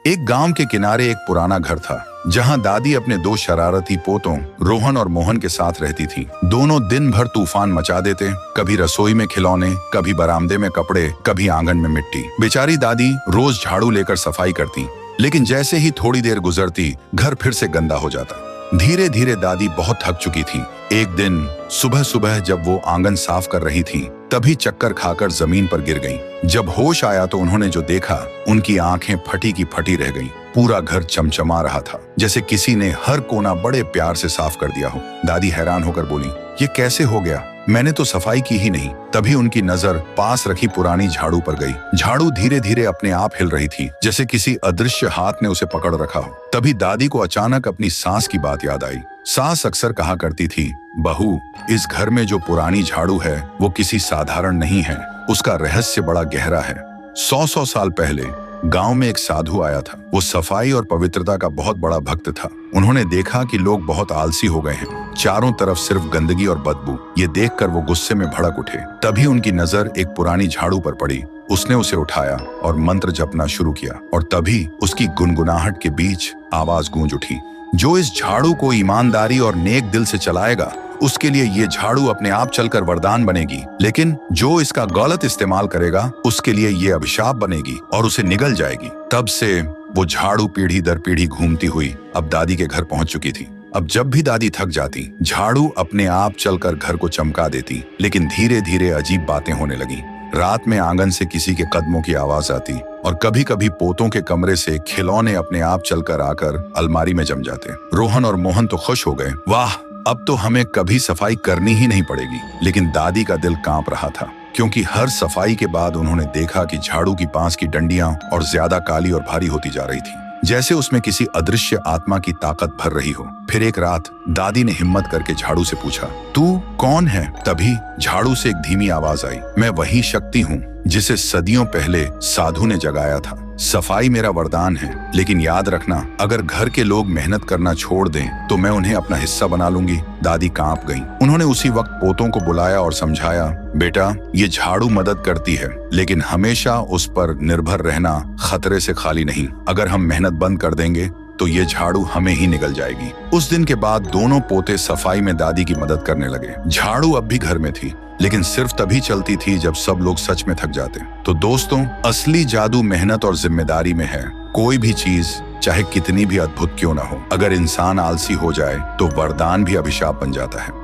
एक गांव के किनारे एक पुराना घर था जहां दादी अपने दो शरारती पोतों रोहन और मोहन के साथ रहती थी। दोनों दिन भर तूफान मचा देते, कभी रसोई में खिलौने, कभी बरामदे में कपड़े, कभी आंगन में मिट्टी। बेचारी दादी रोज झाड़ू लेकर सफाई करती, लेकिन जैसे ही थोड़ी देर गुजरती घर फिर से गंदा हो जाता। धीरे धीरे दादी बहुत थक चुकी थी। एक दिन सुबह सुबह जब वो आंगन साफ कर रही थी, तभी चक्कर खाकर जमीन पर गिर गईं। जब होश आया तो उन्होंने जो देखा, उनकी आंखें फटी की फटी रह गईं। पूरा घर चमचमा रहा था, जैसे किसी ने हर कोना बड़े प्यार से साफ कर दिया हो। दादी हैरान होकर बोली, ये कैसे हो गया? मैंने तो सफाई की ही नहीं। तभी उनकी नजर पास रखी पुरानी झाड़ू पर गई। झाड़ू धीरे धीरे अपने आप हिल रही थी, जैसे किसी अदृश्य हाथ ने उसे पकड़ रखा हो। तभी दादी को अचानक अपनी सास की बात याद आई। सास अक्सर कहा करती थी, बहू, इस घर में जो पुरानी झाड़ू है वो किसी साधारण नहीं है, उसका रहस्य बड़ा गहरा है। 100 साल पहले गांव में एक साधु आया था। वो सफाई और पवित्रता का बहुत बड़ा भक्त था। उन्होंने देखा कि लोग बहुत आलसी हो गए हैं, चारों तरफ सिर्फ गंदगी और बदबू। ये देखकर वो गुस्से में भड़क उठे। तभी उनकी नजर एक पुरानी झाड़ू पर पड़ी। उसने उसे उठाया और मंत्र जपना शुरू किया, और तभी उसकी गुनगुनाहट के बीच आवाज गूंज उठी, जो इस झाड़ू को ईमानदारी और नेक दिल से चलाएगा, उसके लिए ये झाड़ू अपने आप चलकर वरदान बनेगी, लेकिन जो इसका गलत इस्तेमाल करेगा उसके लिए ये अभिशाप बनेगी और उसे निगल जाएगी। तब से वो झाड़ू पीढ़ी दर पीढ़ी घूमती हुई अब दादी के घर पहुंच चुकी थी। अब जब भी दादी थक जाती, झाड़ू अपने आप चलकर घर को चमका देती। लेकिन धीरे धीरे अजीब बातें होने लगी। रात में आंगन से किसी के कदमों की आवाज आती, और कभी कभी पोतों के कमरे से खिलौने अपने आप चलकर आकर अलमारी में जम जाते। रोहन और मोहन तो खुश हो गए, वाह, अब तो हमें कभी सफाई करनी ही नहीं पड़ेगी। लेकिन दादी का दिल कांप रहा था, क्योंकि हर सफाई के बाद उन्होंने देखा कि झाड़ू की पास की डंडियां और ज्यादा काली और भारी होती जा रही थी, जैसे उसमें किसी अदृश्य आत्मा की ताकत भर रही हो। फिर एक रात दादी ने हिम्मत करके झाड़ू से पूछा, तू कौन है? तभी झाड़ू से एक धीमी आवाज आई, मैं वही शक्ति हूँ जिसे सदियों पहले साधु ने जगाया था। सफाई मेरा वरदान है, लेकिन याद रखना, अगर घर के लोग मेहनत करना छोड़ दें तो मैं उन्हें अपना हिस्सा बना लूंगी। दादी कांप गईं। उन्होंने उसी वक्त पोतों को बुलाया और समझाया, बेटा, ये झाड़ू मदद करती है, लेकिन हमेशा उस पर निर्भर रहना खतरे से खाली नहीं। अगर हम मेहनत बंद कर देंगे तो ये झाड़ू हमें ही निगल जाएगी। उस दिन के बाद दोनों पोते सफाई में दादी की मदद करने लगे। झाड़ू अब भी घर में थी, लेकिन सिर्फ तभी चलती थी जब सब लोग सच में थक जाते। तो दोस्तों, असली जादू मेहनत और जिम्मेदारी में है। कोई भी चीज चाहे कितनी भी अद्भुत क्यों ना हो, अगर इंसान आलसी हो जाए तो वरदान भी अभिशाप बन जाता है।